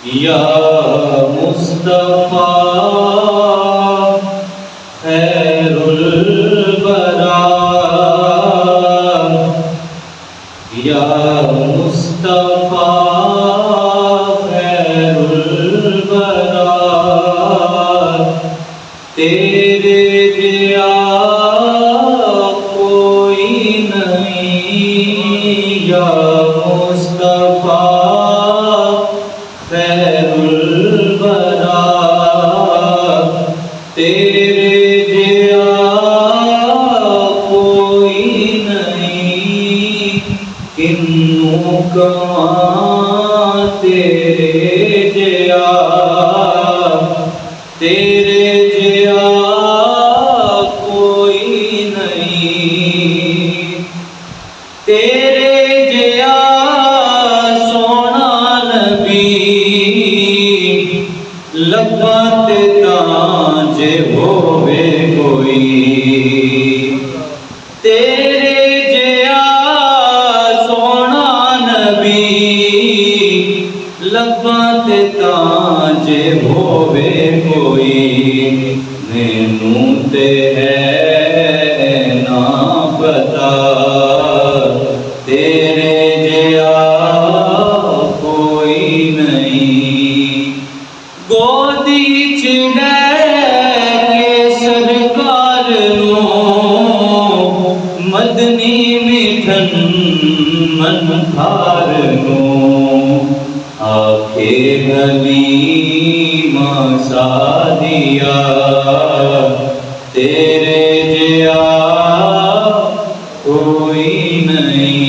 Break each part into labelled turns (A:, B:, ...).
A: या मुस्तफा खैरुल बरा, या मुस्तफा खैरुल बरा, तेरे जिया कोई नहीं। या मुस्तफा खैरुल बरा, तेरे जिया कोई नहीं। किन्नू कहाँ तेरे जिया, तेरे जिया कोई नहीं। तेरे जिया सोना नबी लब्बां ते तां जे होवे कोई। तेरे जिया सोना नबी लब्बां ते तां जे होवे कोई। मैनू ते है ना पता तेरे जिया कोई नहीं। गोदी च के सरकार नूं मदनी मिठन मन थार नूं आखे हलीमा सादिया। तेरे जिया कोई नहीं।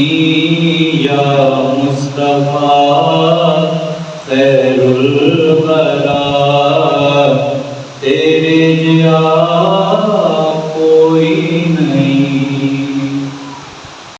A: या मुस्तफा खैरुल बरा, तेरे जिया कोई नहीं।